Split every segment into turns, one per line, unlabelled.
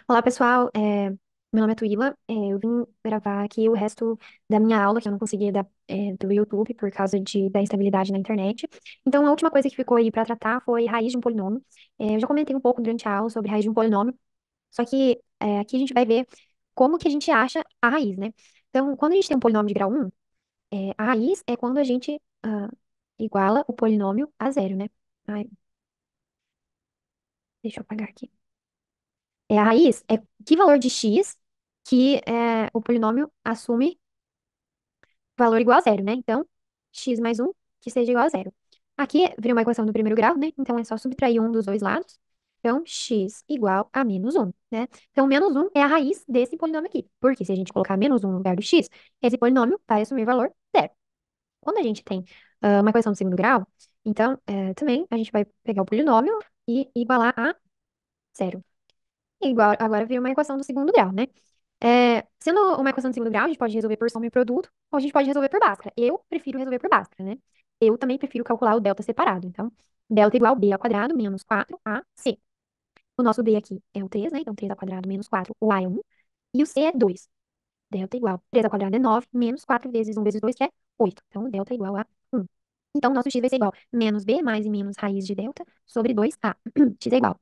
Olá, pessoal. Meu nome é Tuíla. Eu vim gravar aqui o resto da minha aula, que eu não consegui dar pelo YouTube por causa da instabilidade na internet. Então, a última coisa que ficou aí para tratar foi raiz de um polinômio. Eu já comentei um pouco durante a aula sobre raiz de um polinômio, só que aqui a gente vai ver como que a gente acha a raiz, né? Então, quando a gente tem um polinômio de grau 1, a raiz é quando a gente iguala o polinômio a zero, né? Ai, deixa eu apagar aqui. A raiz é que valor de x que o polinômio assume valor igual a zero, né? Então, x mais um que seja igual a zero. Aqui vira uma equação do primeiro grau, né? Então, é só subtrair um dos dois lados. Então, x igual a menos um, né? Então, menos um é a raiz desse polinômio aqui. Porque se a gente colocar menos um no lugar do x, esse polinômio vai assumir valor zero. Quando a gente tem uma equação do segundo grau, então, também a gente vai pegar o polinômio e igualar a zero. Igual, agora vira uma equação do segundo grau, né? Sendo uma equação de segundo grau, a gente pode resolver por soma e produto, ou a gente pode resolver por Bhaskara. Eu prefiro resolver por Bhaskara, né? Eu também prefiro calcular o delta separado. Então, delta igual b ao quadrado menos 4ac. O nosso b aqui é o 3, né? Então, 3 ao quadrado menos 4, o a é 1, e o c é 2. Delta igual 3 ao quadrado é 9, menos 4 vezes 1 vezes 2, que é 8. Então, delta é igual a 1. Então, nosso x vai ser igual a menos b mais e menos raiz de delta sobre 2a. X é igual.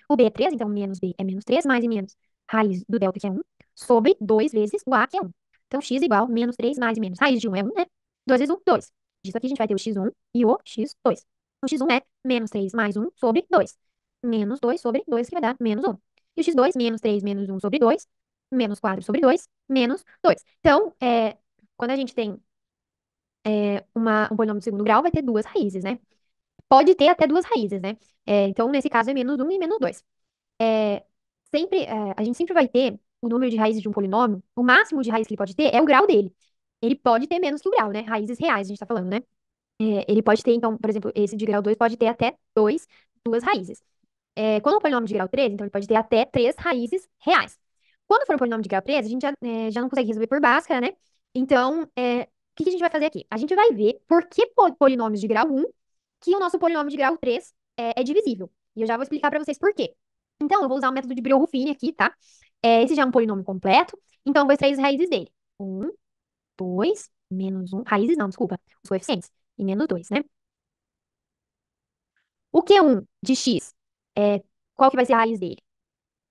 O b é 3, então menos b é menos 3, mais e menos raiz do delta, que é 1, sobre 2 vezes o a, que é 1. Então, x igual menos 3 mais e menos raiz de 1 é 1, né? 2 vezes 1, 2. Disso aqui a gente vai ter o x1 e o x2. O x1 é menos 3 mais 1 sobre 2. Menos 2 sobre 2, que vai dar menos 1. E o x2, menos 3 menos 1 sobre 2, menos 4 sobre 2, menos 2. Então, quando a gente tem um polinômio de segundo grau, vai ter duas raízes, né? Pode ter até duas raízes, né? Então, nesse caso, é menos um e menos 2. É, a gente sempre vai ter o número de raízes de um polinômio, o máximo de raiz que ele pode ter é o grau dele. Ele pode ter menos que o grau, né? Raízes reais, a gente tá falando, né? Ele pode ter, então, por exemplo, esse de grau 2 pode ter até duas raízes. Quando é um polinômio de grau 3, então ele pode ter até três raízes reais. Quando for um polinômio de grau 3, a gente já não consegue resolver por Bhaskara, né? Então, o que que a gente vai fazer aqui? A gente vai ver por que polinômios de grau 1 que o nosso polinômio de grau 3 é divisível. E eu já vou explicar para vocês por quê. Então, eu vou usar o método de Brillouin aqui, tá? Esse já é um polinômio completo, então eu vou extrair as raízes dele. Um, 2, menos um. Raízes não, desculpa. Os coeficientes. E menos 2, né? O Q1 de x, qual que vai ser a raiz dele?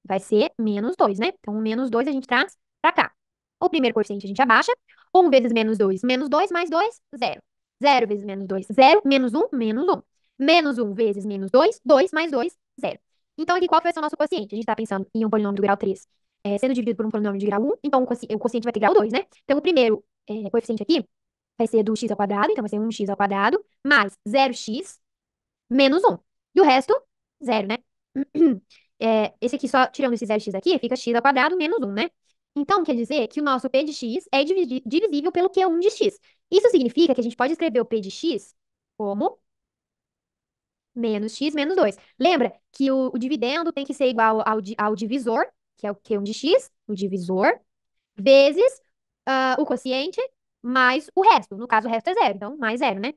Vai ser menos 2, né? Então, o menos 2 a gente traz pra cá. O primeiro coeficiente a gente abaixa. Um vezes menos 2 mais 2 zero. Zero vezes menos 2 zero. Menos um menos um. Menos um vezes menos 2 2 mais 2 zero. Então, aqui, qual que vai ser o nosso quociente? A gente tá pensando em um polinômio do grau 3 sendo dividido por um polinômio de grau 1. Então, o quociente vai ter grau 2, né? Então, o primeiro coeficiente aqui vai ser do x ao quadrado. Então, vai ser 1x ao quadrado mais 0x menos um. E o resto, zero, né? Esse aqui, só tirando esse 0x aqui, fica x ao quadrado menos um, né? Então, quer dizer que o nosso p de x é divisível pelo q1 de x. Isso significa que a gente pode escrever o p de x como menos x menos 2. Lembra que o dividendo tem que ser igual ao divisor, que é o q1 de x, o divisor, vezes o quociente mais o resto. No caso, o resto é zero, então mais zero, né?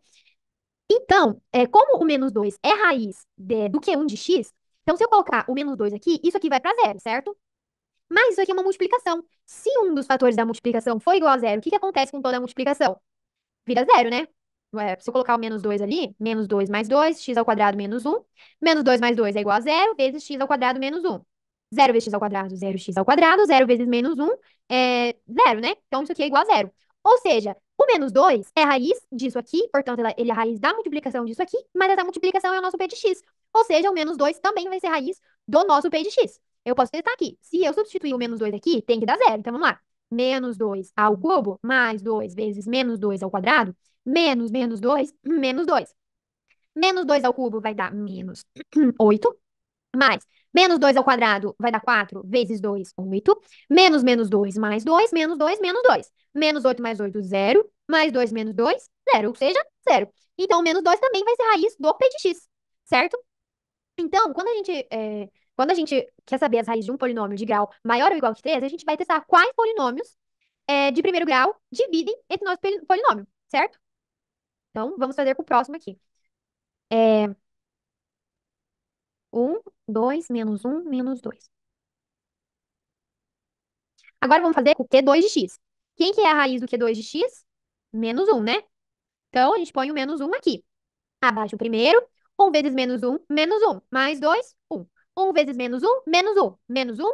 Então, como o menos 2 é raiz do Q1 de x, então se eu colocar o menos 2 aqui, isso aqui vai para zero, certo? Mas isso aqui é uma multiplicação. Se um dos fatores da multiplicação for igual a zero, o que que acontece com toda a multiplicação? Vira zero, né? Se eu colocar o menos 2 ali, menos 2 mais 2, x ao quadrado menos um. Menos 2 mais 2 é igual a zero, vezes x ao quadrado menos um. Zero vezes x ao quadrado, zero x ao quadrado. Zero vezes menos um é zero, né? Então, isso aqui é igual a zero. Ou seja, o menos 2 é a raiz disso aqui, portanto, ele é a raiz da multiplicação disso aqui, mas essa multiplicação é o nosso p de x. Ou seja, o menos 2 também vai ser raiz do nosso p de x. Eu posso testar aqui. Se eu substituir o menos 2 aqui, tem que dar zero. Então, vamos lá. Menos 2 ao cubo, mais 2 vezes menos 2 ao quadrado, menos 2 menos 2. Menos 2 ao cubo vai dar menos 8, mais menos 2 ao quadrado vai dar 4 vezes 2 8. Menos 2 mais 2 menos 2 menos 2. Menos 8 mais 8 zero. Mais 2 menos 2 zero, ou seja, zero. Então, menos 2 também vai ser raiz do p de x, certo? Então, quando a gente quer saber as raízes de um polinômio de grau maior ou igual que 3, a gente vai testar quais polinômios de primeiro grau dividem esse nosso polinômio, certo? Então, vamos fazer com o próximo aqui. É 1, 2, menos 1, menos 2. Agora vamos fazer com o Q2 de x. Quem que é a raiz do Q2 de x? Menos um, né? Então, a gente põe o menos um aqui. Abaixo o primeiro. Um vezes menos um. Mais 2, 1. Um vezes menos um, menos um. Menos um,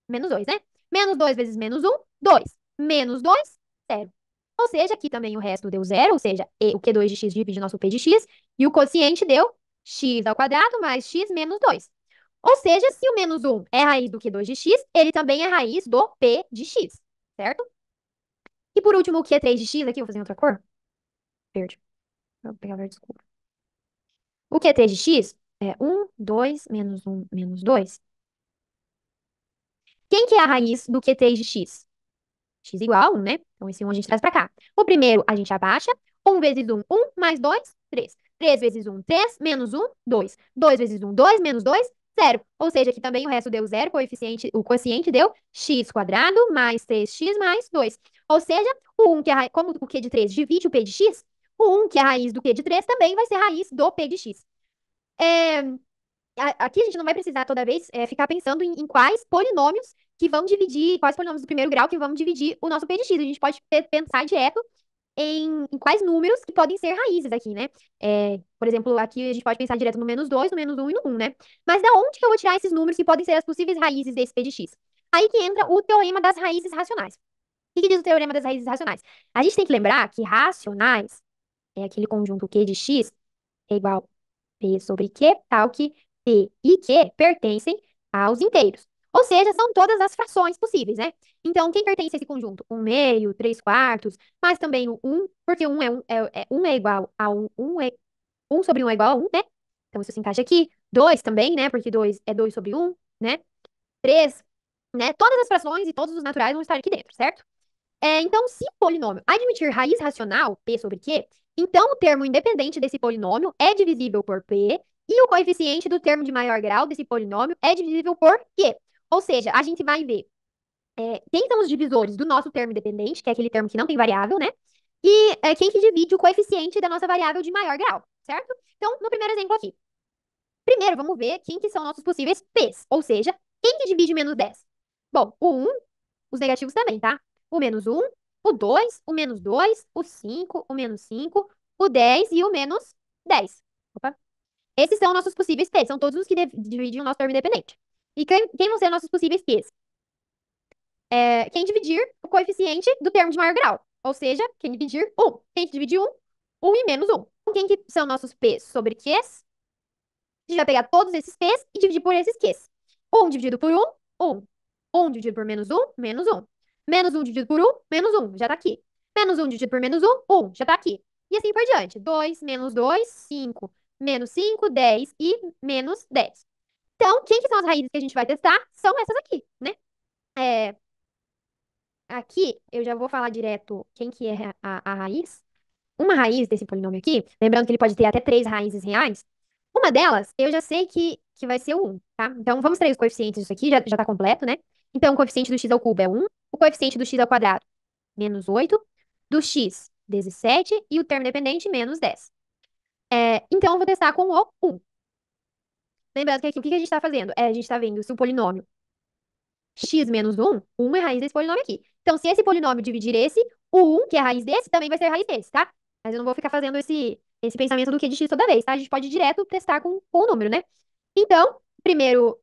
menos 2, né? Menos 2 vezes menos um, 2. Menos 2, 0. Ou seja, aqui também o resto deu zero, ou seja, o Q2 de x divide o nosso P de x, e o quociente deu x ao quadrado mais x menos 2. Ou seja, se o menos um é raiz do Q2 de x, ele também é raiz do P de x, certo? E por último, o Q3 de x, aqui, vou fazer em outra cor. Verde. Vou pegar verde escuro. O Q3 de x é um 2 menos um menos 2. Quem que é a raiz do Q3 de x? X igual a 1, né? Então, esse 1 a gente traz pra cá. O primeiro a gente abaixa. 1 vezes 1, 1, mais 2, 3. 3 vezes 1, 3, menos 1, 2. 2 vezes 1, 2, menos 2, 0. Ou seja, aqui também o resto deu zero, o quociente deu x quadrado mais 3x mais 2. Ou seja, o 1, que é como o Q de 3 divide o P de x, o 1, que é a raiz do Q de 3, também vai ser raiz do P de x. É, aqui a gente não vai precisar toda vez ficar pensando em quais polinômios que vão dividir, quais polinômios do primeiro grau que vão dividir o nosso P de x. A gente pode pensar direto em quais números que podem ser raízes aqui, né? Por exemplo, aqui a gente pode pensar direto no menos 2, no menos um e no um, né? Mas da onde que eu vou tirar esses números que podem ser as possíveis raízes desse P de x? Aí que entra o teorema das raízes racionais. O que diz o teorema das raízes racionais? A gente tem que lembrar que racionais é aquele conjunto Q de x é igual P sobre Q, tal que P e Q pertencem aos inteiros. Ou seja, são todas as frações possíveis, né? Então, quem pertence a esse conjunto? Um meio, 3/4, mas também o 1, porque um é igual a 1, 1 sobre um é igual a 1, né? Então, isso se encaixa aqui. 2 também, né? Porque 2 é 2 sobre um, né? 3, né? Todas as frações e todos os naturais vão estar aqui dentro, certo? Então, se o polinômio admitir raiz racional, P sobre Q, então o termo independente desse polinômio é divisível por P e o coeficiente do termo de maior grau desse polinômio é divisível por Q. Ou seja, a gente vai ver quem são os divisores do nosso termo independente, que é aquele termo que não tem variável, né? E quem que divide o coeficiente da nossa variável de maior grau, certo? Então, no primeiro exemplo aqui. Primeiro, vamos ver quem que são nossos possíveis P's, ou seja, quem que divide menos 10? Bom, o 1, os negativos também, tá? O menos um, o 2, o menos 2, o 5, o menos 5, o 10 e o menos 10. Opa. Esses são nossos possíveis P's, são todos os que dividem o nosso termo independente. E quem vão ser nossos possíveis P's? Quem dividir o coeficiente do termo de maior grau, ou seja, quem dividir 1. Quem dividir 1, 1 e menos 1. Quem que são nossos P's sobre Q's? A gente vai pegar todos esses P's e dividir por esses Q's. 1 dividido por 1, 1. 1 dividido por menos 1, menos 1. Menos 1 dividido por 1, menos 1, já tá aqui. Menos 1 dividido por menos 1, 1, já tá aqui. E assim por diante. 2, menos 2, 5. Menos 5, 10 e menos 10. Então, quem que são as raízes que a gente vai testar? São essas aqui, né? É, aqui, eu já vou falar direto quem que é a raiz. Uma raiz desse polinômio aqui, lembrando que ele pode ter até três raízes reais, uma delas, eu já sei que vai ser o 1, tá? Então, vamos trazer os coeficientes disso aqui, já tá completo, né? Então, o coeficiente do x ao cubo é 1, o coeficiente do x ao quadrado, menos 8, do x, 17, e o termo dependente, menos 10. Então, eu vou testar com o 1. Lembrando que aqui, o que a gente tá fazendo? A gente tá vendo se o polinômio x menos 1, 1 é raiz desse polinômio aqui. Então, se esse polinômio dividir esse, o 1, que é a raiz desse, também vai ser a raiz desse, tá? Mas eu não vou ficar fazendo esse pensamento do q de x toda vez, tá? A gente pode ir direto testar com o número, né? Então, primeiro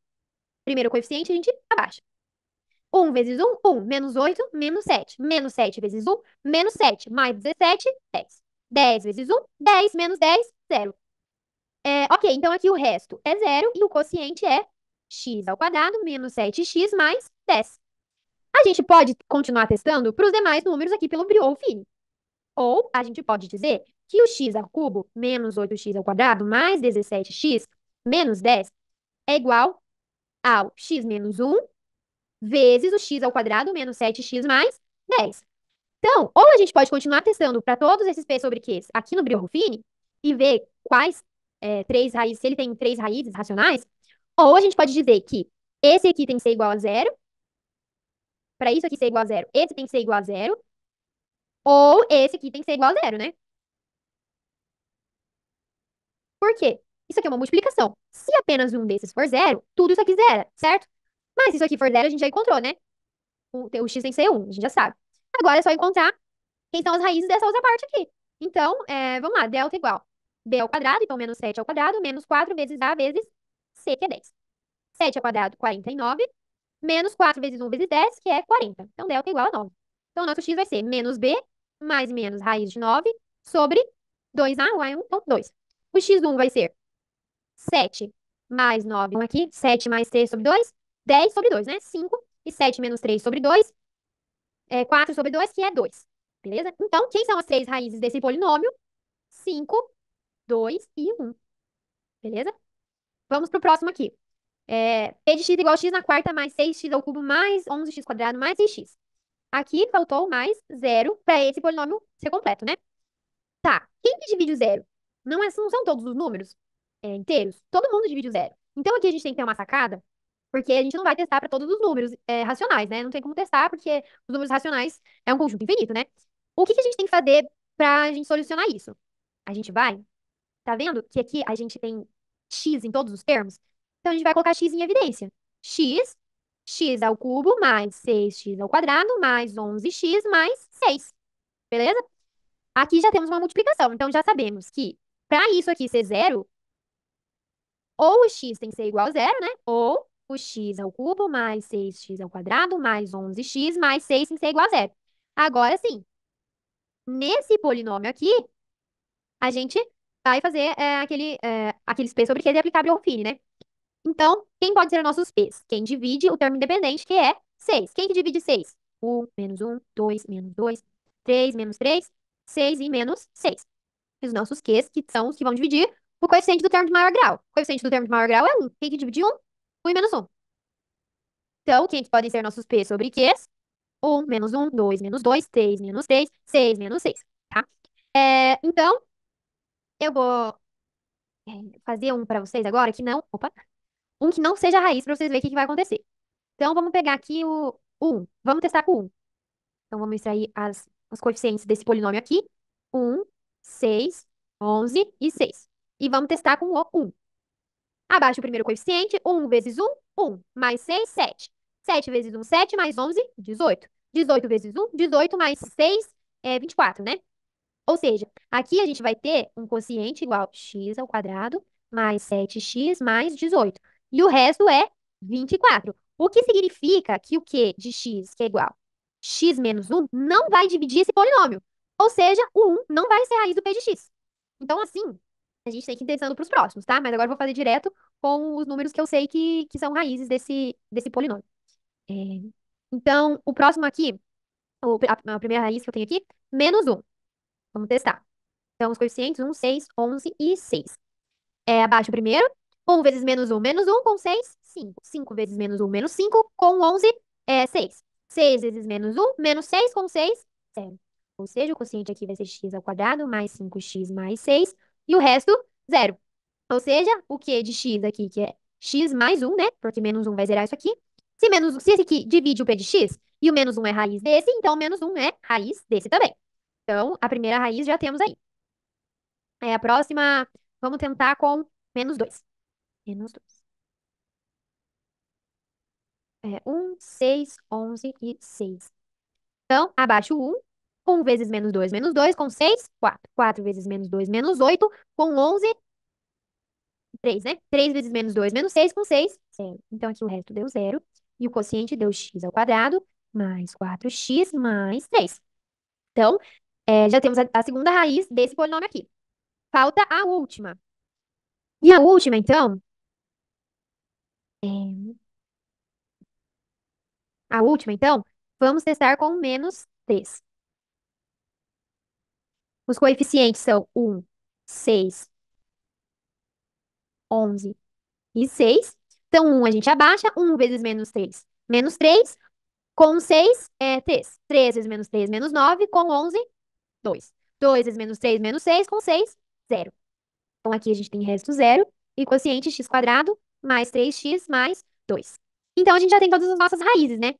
coeficiente a gente abaixa. 1 vezes 1, 1. Menos 8, menos 7. Menos 7 vezes 1, menos 7. Mais 17, 10. 10 vezes 1, 10. Menos 10, 0. Ok, então aqui o resto é 0 e o quociente é x ao quadrado menos 7x mais 10. A gente pode continuar testando para os demais números aqui pelo Brioche-Fini. Ou a gente pode dizer que o x ao cubo menos 8x ao quadrado mais 17x menos 10 é igual ao x menos 1 vezes o x ao quadrado menos 7x mais 10. Então, ou a gente pode continuar testando para todos esses p sobre q's aqui no Brioche-Fini e ver quais três raízes, se ele tem três raízes racionais, ou a gente pode dizer que esse aqui tem que ser igual a zero, para isso aqui ser igual a zero, esse tem que ser igual a zero, ou esse aqui tem que ser igual a zero, né? Por quê? Isso aqui é uma multiplicação. Se apenas um desses for zero, tudo isso aqui zera, certo? Mas se isso aqui for zero, a gente já encontrou, né? o x tem que ser 1, a gente já sabe. Agora é só encontrar quem são as raízes dessa outra parte aqui. Então, vamos lá, delta igual b ao quadrado, então menos 7 ao quadrado, menos 4 vezes a vezes c, que é 10. 7 ao quadrado, 49, menos 4 vezes 1 vezes 10, que é 40. Então, delta igual a 9. Então, nosso x vai ser menos b mais menos raiz de 9 sobre 2a, o a é 1, então 2. O x1 vai ser 7 mais 9, 1 aqui, 7 mais 3 sobre 2, 10 sobre 2, né? 5. E 7 menos 3 sobre 2, 4 sobre 2, que é 2. Beleza? Então, quem são as três raízes desse polinômio? 5, 2 e 1. Beleza? Vamos pro próximo aqui. P de x igual a x na quarta mais 6x ao cubo mais 11x quadrado mais 6x. Aqui faltou mais zero para esse polinômio ser completo, né? Tá. Quem que divide o zero? Não são todos os números inteiros? Todo mundo divide o zero. Então aqui a gente tem que ter uma sacada, porque a gente não vai testar para todos os números racionais, né? Não tem como testar, porque os números racionais é um conjunto infinito, né? O que que a gente tem que fazer pra gente solucionar isso? A gente vai, tá vendo que aqui a gente tem x em todos os termos? Então a gente vai colocar x em evidência. X ao cubo mais 6x ao quadrado mais 11x mais 6. Beleza? Aqui já temos uma multiplicação, então já sabemos que para isso aqui ser zero, ou o x tem que ser igual a zero, né? Ou o x ao cubo mais 6x ao quadrado mais 11x mais 6 tem que ser igual a zero. Agora sim, nesse polinômio aqui, a gente vai fazer aqueles p sobre q de aplicável ao fine, né? Então, quem pode ser nossos p's? Quem divide o termo independente, que é 6. Quem que divide 6? 1, menos 1, 2, menos 2, 3, menos 3, 6 e menos 6. Os nossos q's, que são os que vão dividir o coeficiente do termo de maior grau. O coeficiente do termo de maior grau é 1. Quem que divide 1? 1 e menos 1. Então, quem que podem ser nossos p sobre q's? 1, menos 1, 2, menos 2, 3, menos 3, 6, menos 6, tá? Então, eu vou fazer um para vocês agora que não... Opa! Um que não seja raiz para vocês verem o que que vai acontecer. Então, vamos pegar aqui o 1. Vamos testar com 1. Então, vamos extrair os coeficientes desse polinômio aqui. 1, 6, 11 e 6. E vamos testar com o 1. Abaixo o primeiro coeficiente, 1 vezes 1, 1. Mais 6, 7. 7 vezes 1, 7. Mais 11, 18. 18 vezes 1, 18. Mais 6, 24, né? Ou seja, aqui a gente vai ter um quociente igual a x ao quadrado mais 7x mais 18. E o resto é 24. O que significa que o q de x, que é igual a x menos 1, não vai dividir esse polinômio. Ou seja, o 1 não vai ser raiz do p de x. Então, assim, a gente tem que ir pensando para os próximos, tá? Mas agora eu vou fazer direto com os números que eu sei que são raízes desse polinômio. É, Então, o próximo aqui, a primeira raiz que eu tenho aqui, menos 1. Vamos testar. Então, os coeficientes 1, 6, 11 e 6. Abaixo o primeiro. 1 vezes menos um com 6, 5. 5 vezes menos um menos 5 com 11, 6. 6 vezes menos 6 com 6, 0. Ou seja, o quociente aqui vai ser x ao quadrado mais 5x mais 6. E o resto, 0. Ou seja, o q de x aqui, que é x mais 1, né? Porque menos 1 vai zerar isso aqui. Se esse aqui divide o p de x e o menos 1 é raiz desse, então menos 1 é raiz desse também. Então, a primeira raiz já temos aí. A próxima, vamos tentar com menos 2. Menos 2. 1, 6, 11 e 6. Então, abaixo o 1. 1 vezes menos 2 com 6, 4. 4 vezes menos 2, menos 8. Com 11, 3, né? 3 vezes menos 6 com 6, 0. Então, aqui o resto deu 0. E o quociente deu x ao quadrado mais 4x mais 3. Então, já temos a segunda raiz desse polinômio aqui. Falta a última. E a última, então, é, vamos testar com menos 3. Os coeficientes são 1, 6, 11 e 6. Então, 1 a gente abaixa. 1 vezes menos 3, menos 3. Com 6 é 3. 3 vezes menos 3, menos 9. Com 11, 2. 2 vezes menos 3, menos 6. Com 6, 0. Então, aqui a gente tem resto 0. E quociente x quadrado mais 3x mais 2. Então, a gente já tem todas as nossas raízes, né?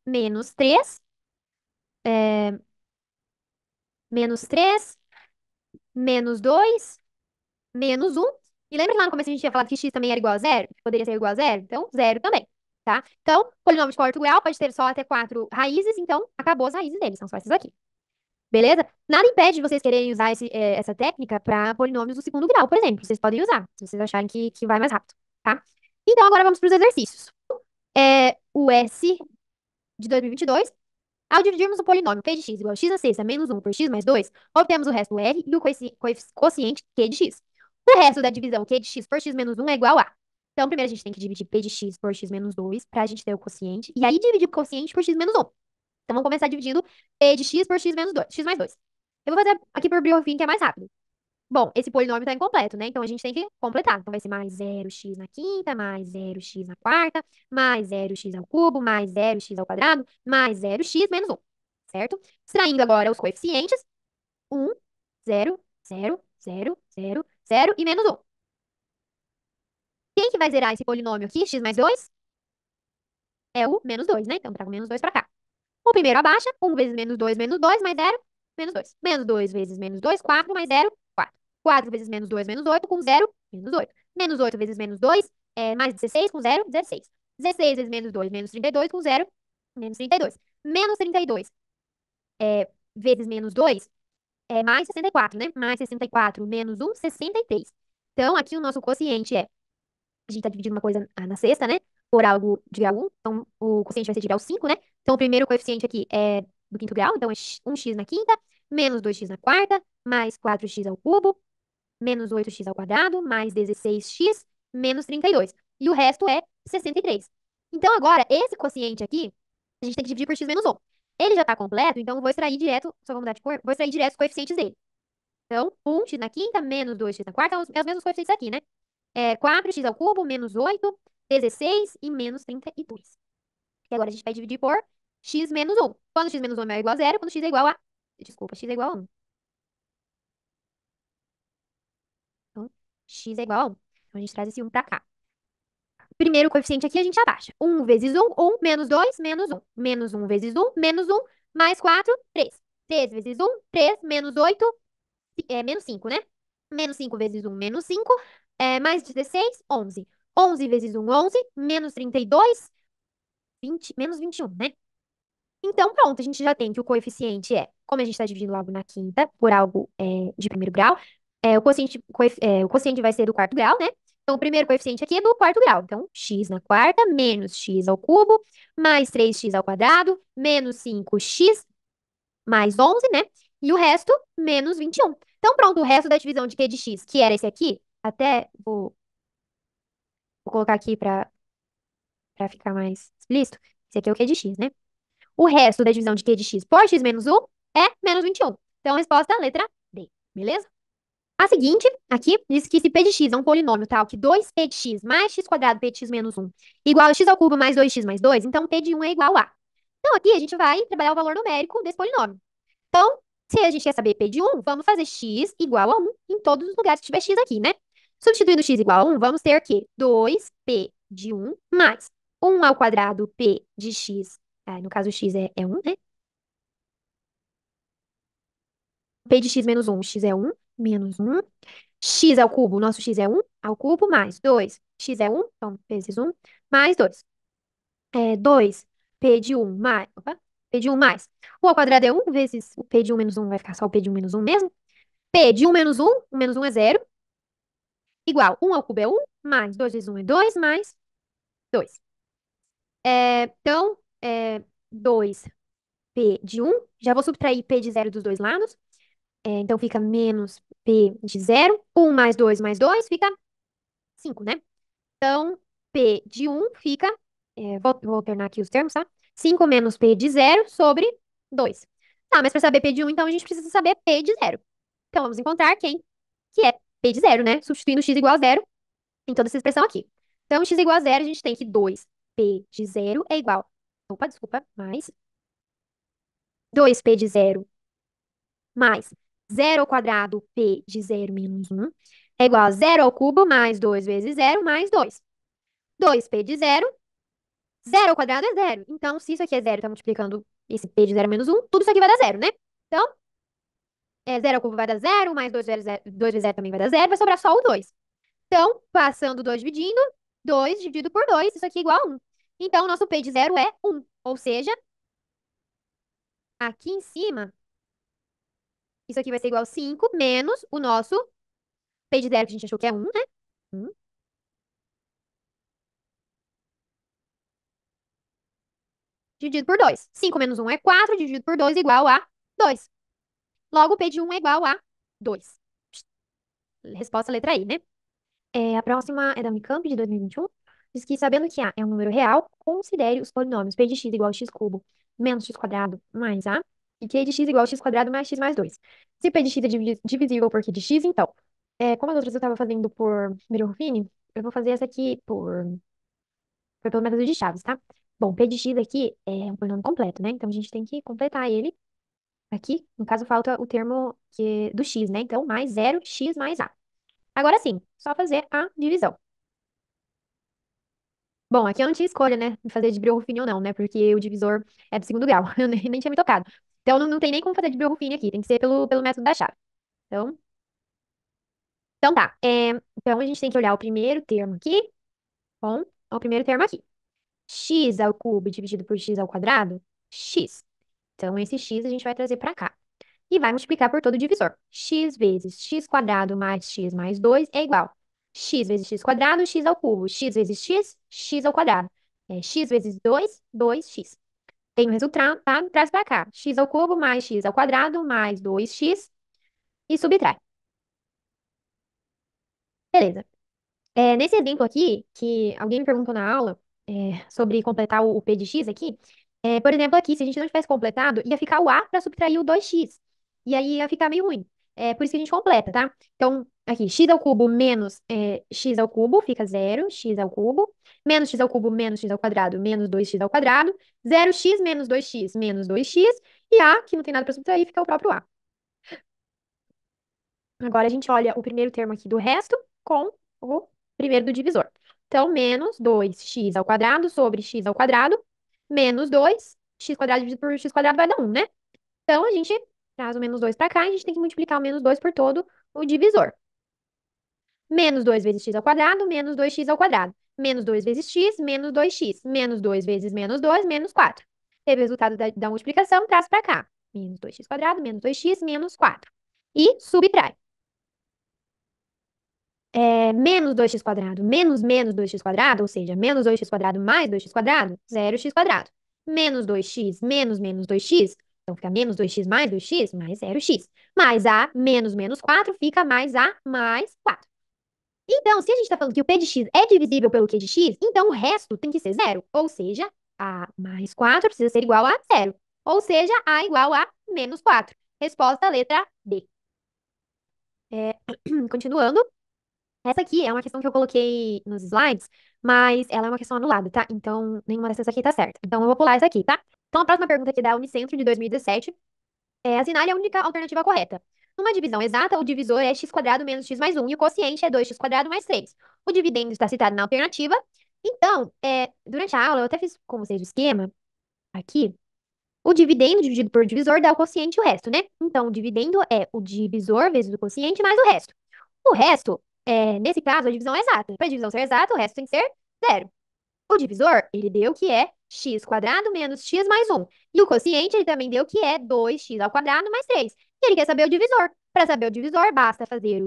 Menos 3, é, menos 3, menos 2, menos 1. E lembra que lá no começo a gente tinha falado que x também era igual a zero? Que poderia ser igual a zero? Então, zero também. tá? Então, polinômio de quarto grau pode ter só até quatro raízes, então acabou as raízes deles, são só essas aqui. Beleza? Nada impede de vocês quererem usar essa técnica para polinômios do segundo grau, por exemplo. Vocês podem usar, se vocês acharem que vai mais rápido, tá? Então, agora vamos para os exercícios. O S de 2022. Ao dividirmos o polinômio p de x igual a x na sexta menos 1 por x mais 2, obtemos o resto r e o quociente q de x. O resto da divisão q de x por x menos 1 é igual a. Então, primeiro a gente tem que dividir p de x por x menos 2 para a gente ter o quociente. E aí dividir o quociente por x menos 1. Então, vamos começar dividindo p de x por x menos 2, x mais 2. Eu vou fazer aqui por Briofim, que é mais rápido. Bom, esse polinômio está incompleto, né? Então, a gente tem que completar. Então, vai ser mais 0x na quinta, mais 0x na quarta, mais 0x ao cubo, mais 0x ao quadrado, mais 0x menos 1, certo? Extraindo agora os coeficientes, 1, 0, 0, 0, 0, 0 e menos 1. Quem que vai zerar esse polinômio aqui, x mais 2? É o menos 2, né? Então, trago menos 2 para cá. O primeiro abaixa, 1 vezes menos 2, mais 0, menos 2. Menos 2 vezes menos 2, 4, mais 0, 4. 4 vezes menos 2, menos 8, com 0, menos 8. Menos 8 vezes menos 2, mais 16, com 0, 16. 16 vezes menos 2, menos 32, com 0, menos 32. Menos 32 vezes menos 2 mais 64, né? Mais 64 menos 1, 63. Então, aqui o nosso quociente a gente está dividindo uma coisa na sexta, né? Por algo de grau 1. Então, o quociente vai ser de grau 5, né? Então, o primeiro coeficiente aqui é do quinto grau. Então, é 1x na quinta, menos 2x na quarta, mais 4x ao cubo, menos 8x ao quadrado, mais 16x, menos 32. E o resto é 63. Então, agora, esse quociente aqui, a gente tem que dividir por x menos 1. Ele já está completo, então eu vou extrair direto, só vou mudar de cor, vou extrair direto os coeficientes dele. Então, 1x na quinta, menos 2x na quarta, é os mesmos coeficientes aqui, né? 4x ao cubo, menos 8, 16 e menos 32. E agora a gente vai dividir por x menos 1. Quando x menos 1 é igual a 0, quando x é igual a... Desculpa, x é igual a 1. Então, x é igual a 1. Então, a gente traz esse 1 pra cá. Primeiro coeficiente aqui a gente abaixa. 1 vezes 1, 1, menos 2, menos 1. Menos 1 vezes 1, menos 1, mais 4, 3. 3 vezes 1, 3, menos 8, menos 5, né? Menos 5 vezes 1, menos 5, mais 16, 11. 11 vezes 1, 11, menos 32, 20, menos 21, né? Então, pronto, a gente já tem que o coeficiente como a gente está dividindo algo na quinta por algo de primeiro grau, o quociente vai ser do quarto grau, né? Então, o primeiro coeficiente aqui é do quarto grau. Então, x na quarta, menos x ao cubo, mais 3x ao quadrado, menos 5x, mais 11, né? E o resto, menos 21. Então, pronto, o resto da divisão de q de x, que era esse aqui, até vou colocar aqui para ficar mais explícito. Esse aqui é o q de x, né? O resto da divisão de q de x por x menos 1 é menos 21. Então, a resposta é a letra D, beleza? A seguinte, aqui, diz que se p de x é um polinômio tal que 2p de x mais x quadrado p de x menos 1 igual a x ao cubo mais 2x mais 2, então p de 1 é igual a. Então, aqui a gente vai trabalhar o valor numérico desse polinômio. Então, se a gente quer saber p de 1, vamos fazer x igual a 1 em todos os lugares que tiver x aqui, né? Substituindo x igual a 1, vamos ter que 2p de 1 mais 1 ao quadrado p de x, no caso x é 1, né? P de x menos 1, x é 1, menos 1. X ao cubo, nosso x é 1 ao cubo, mais 2. X é 1, então, vezes 1, mais 2. 2, P de 1 mais... Opa, P de 1 mais. 1 ao quadrado é 1, vezes o P de 1 menos 1 vai ficar só o P de 1 menos 1 mesmo. P de 1 menos 1 menos 1 é 0, igual 1 ao cubo é 1, mais 2 vezes 1 é 2, mais 2. Então, 2P de 1, já vou subtrair P de 0 dos dois lados. Então, fica menos P de 0. 1 mais 2 fica 5, né? Então, P de 1 fica... vou alternar aqui os termos, tá? 5 menos P de 0 sobre 2. Tá, mas para saber P de 1, então a gente precisa saber P de 0. Então, vamos encontrar quem que é P de 0, né? Substituindo x igual a 0 em toda essa expressão aqui. Então, x igual a 0, a gente tem que 2P de 0 é igual... Opa, desculpa, mais 2P de 0 mais 0 ao quadrado P de 0 menos 1 é igual a 0 ao cubo mais 2 vezes 0 mais 2. 2P de 0, 0 ao quadrado é 0. Então, se isso aqui é 0, tá multiplicando esse P de 0 menos 1, tudo isso aqui vai dar 0, né? Então, 0 ao cubo vai dar 0, mais 2 vezes 0 também vai dar 0, vai sobrar só o 2. Então, passando 2 dividindo, 2 dividido por 2, isso aqui é igual a 1. Então, o nosso P de zero é 1. Ou seja, aqui em cima, isso aqui vai ser igual a 5 menos o nosso P de zero, que a gente achou que é 1, né? 1 dividido por 2. 5 menos 1 é 4, dividido por 2 igual a 2. Logo, o P de 1 é igual a 2. Resposta letra I, né? A próxima é da Unicamp, de 2021. Diz que, sabendo que A é um número real, considere os polinômios P de x igual a x cubo menos x quadrado mais A e Q de x igual a x quadrado mais x mais 2. Se P de x é divisível por Q de x, então, como as outras eu estava fazendo por Miller-Ruffini, eu vou fazer essa aqui pelo método de Chaves, tá? Bom, P de x aqui é um polinômio completo, né? Então, a gente tem que completar ele aqui. No caso, falta o termo do x, né? Então, mais 0x mais A. Agora sim, só fazer a divisão. Bom, aqui eu não tinha escolha, né? De fazer de Brioufini ou não, né? Porque o divisor é do segundo grau. Eu nem tinha me tocado. Então não tem nem como fazer de Brioufini aqui. Tem que ser pelo método da chave. Então, então tá. Então a gente tem que olhar o primeiro termo aqui com o primeiro termo aqui. X ao cubo dividido por x ao quadrado, x. Então esse x a gente vai trazer pra cá. E vai multiplicar por todo o divisor. X vezes x quadrado mais x mais 2 é igual. X vezes x quadrado, x ao cubo. X vezes x, x ao quadrado. X vezes 2, 2x. Tem o resultado, tá? Traz pra cá. X ao cubo mais x ao quadrado mais 2x e subtrai. Beleza. Nesse exemplo aqui, que alguém me perguntou na aula, sobre completar o P de x aqui, por exemplo, aqui, se a gente não tivesse completado, ia ficar o A para subtrair o 2x. E aí ia ficar meio ruim. Por isso que a gente completa, tá? Então, aqui, x ao cubo menos x ao cubo fica 0, x ao cubo, menos x ao cubo menos x ao quadrado, menos 2x ao quadrado, 0x menos 2x, e A, que não tem nada para subtrair, fica o próprio A. Agora a gente olha o primeiro termo aqui do resto com o primeiro do divisor. Então, menos 2x ao quadrado sobre x ao quadrado, menos 2, x quadrado dividido por x quadrado vai dar 1, né? Então, a gente traz o menos 2 para cá e a gente tem que multiplicar o menos 2 por todo o divisor. Menos 2 vezes x ao quadrado, menos 2x ao quadrado. Menos 2 vezes x, menos 2x. Menos 2 vezes menos 2, menos 4. Teve o resultado da multiplicação, traz para cá. Menos 2x quadrado, menos 2x, menos 4. E subtrai. Menos 2x quadrado menos 2x quadrado, ou seja, menos 2x quadrado mais 2x quadrado, 0x quadrado. Menos 2x menos 2x, então fica menos 2x mais 0x. Mais A menos menos 4 fica mais A mais 4. Então, se a gente está falando que o P de x é divisível pelo Q de x, então o resto tem que ser zero. Ou seja, A mais 4 precisa ser igual a zero. Ou seja, A igual a menos 4. Resposta letra B. Continuando. Essa aqui é uma questão que eu coloquei nos slides, mas ela é uma questão anulada, tá? Então, nenhuma dessas aqui tá certa. Então, eu vou pular essa aqui, tá? Então, a próxima pergunta aqui é da Unicentro, de 2017. Assinale a única alternativa correta. Numa divisão exata, o divisor é x quadrado menos x mais 1 e o quociente é 2x quadrado mais 3. O dividendo está citado na alternativa. Então, durante a aula, eu até fiz com vocês o esquema aqui. O dividendo dividido por divisor dá o quociente e o resto, né? Então, o dividendo é o divisor vezes o quociente mais o resto. O resto, nesse caso, a divisão é exata. Para a divisão ser exata, o resto tem que ser zero. O divisor, ele deu que é x quadrado menos x mais 1. E o quociente, ele também deu que é 2x ao quadrado mais 3. E ele quer saber o divisor. Para saber o divisor, basta fazer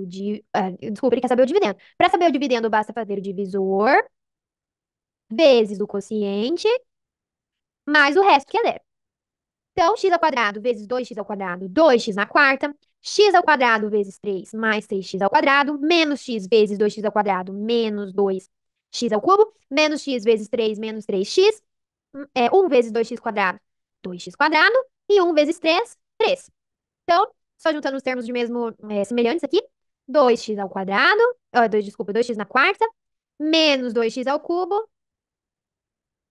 desculpa, ele quer saber o dividendo. Para saber o dividendo, basta fazer o divisor vezes o quociente mais o resto, que é zero. Então, x ao quadrado vezes 2x ao quadrado, 2x na quarta. X ao quadrado vezes 3 mais 3x ao quadrado, menos x vezes 2x ao quadrado, menos 2x ao cubo, menos x vezes 3 menos 3x, 1 vezes 2x quadrado, 2x quadrado, e 1 vezes 3, 3. Então, só juntando os termos de mesmo semelhantes aqui, 2x ao quadrado, desculpa, 2x na quarta, menos 2x ao cubo,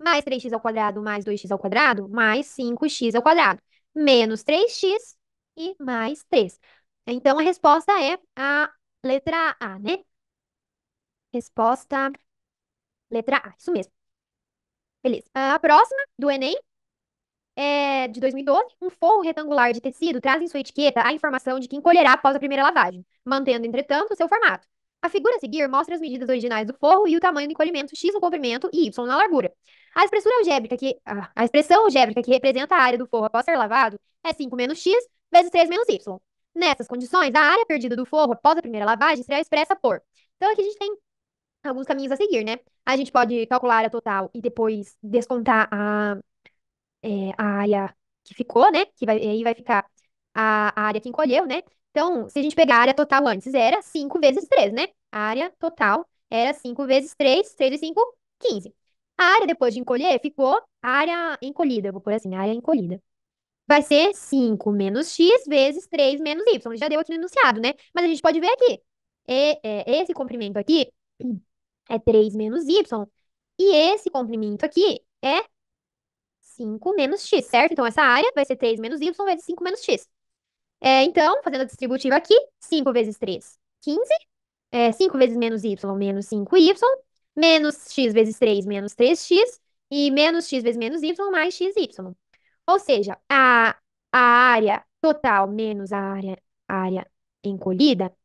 mais 3x ao quadrado mais 2x ao quadrado, mais 5x ao quadrado, menos 3x e mais 3. Então, a resposta é a letra A, né? Resposta letra A, isso mesmo. Beleza. A próxima, do Enem, é de 2012. Um forro retangular de tecido traz em sua etiqueta a informação de que encolherá após a primeira lavagem, mantendo, entretanto, o seu formato. A figura a seguir mostra as medidas originais do forro e o tamanho do encolhimento X no comprimento e Y na largura. A expressão algébrica que representa a área do forro após ser lavado é 5 menos x vezes 3 menos y. Nessas condições, a área perdida do forro após a primeira lavagem será expressa por. Então, aqui a gente tem alguns caminhos a seguir, né? A gente pode calcular a área total e depois descontar a área que ficou, né? Aí vai ficar a área que encolheu, né? Então, se a gente pegar a área total antes, era 5 vezes 3, né? A área total era 5 vezes 3, 3 e 5, 15. A área depois de encolher ficou a área encolhida, eu vou pôr assim, a área encolhida. Vai ser 5 menos x vezes 3 menos y. Já deu aqui no enunciado, né? Mas a gente pode ver aqui. Esse comprimento aqui é 3 menos y. E esse comprimento aqui é 5 menos x, certo? Então, essa área vai ser 3 menos y vezes 5 menos x. Então, fazendo a distributiva aqui, 5 vezes 3, 15. 5 vezes menos y, menos 5y. Menos x vezes 3, menos 3x. E menos x vezes menos y, mais xy. Ou seja, a área total menos a área encolhida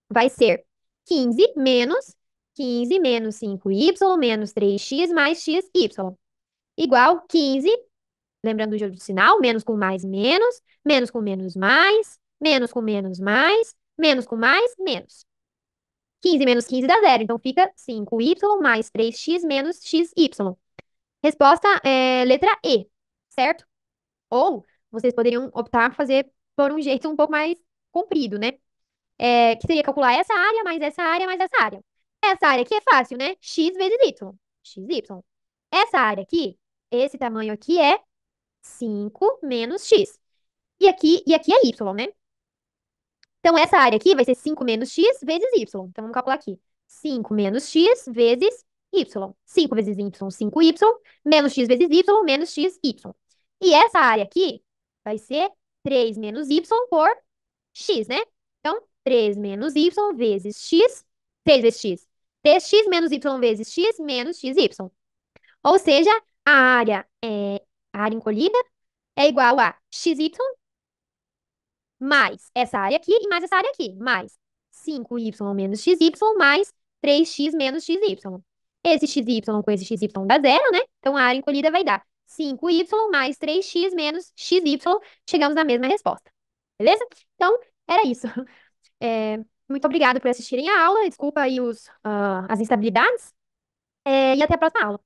vai ser 15 menos 5y menos 3x mais xy. Igual 15. Lembrando do jogo do sinal, menos com mais, menos com menos mais, menos com menos mais, menos com mais, menos. 15 menos 15 dá zero, então fica 5y mais 3x menos xy. Resposta é letra E, certo? Ou vocês poderiam optar por fazer por um jeito um pouco mais comprido, né? Que seria calcular essa área mais essa área mais essa área. Essa área aqui é fácil, né? X vezes y. XY. Essa área aqui, esse tamanho aqui é 5 menos x. E aqui é y, né? Então, essa área aqui vai ser 5 menos x vezes y. Então, vamos calcular aqui. 5 menos x vezes y. 5 vezes y, 5y. Menos x vezes y, menos xy. E essa área aqui vai ser 3 menos y por x, né? Então, 3 menos y vezes x. 3 vezes x. 3x menos y vezes x menos xy. Ou seja, a área, a área encolhida é igual a xy mais essa área aqui e mais essa área aqui, mais 5y menos xy mais 3x menos xy. Esse xy com esse xy dá zero, né? Então a área encolhida vai dar 5y mais 3x menos xy. Chegamos na mesma resposta. Beleza? Então, era isso. É, muito obrigada por assistirem a aula. Desculpa aí as instabilidades. E até a próxima aula.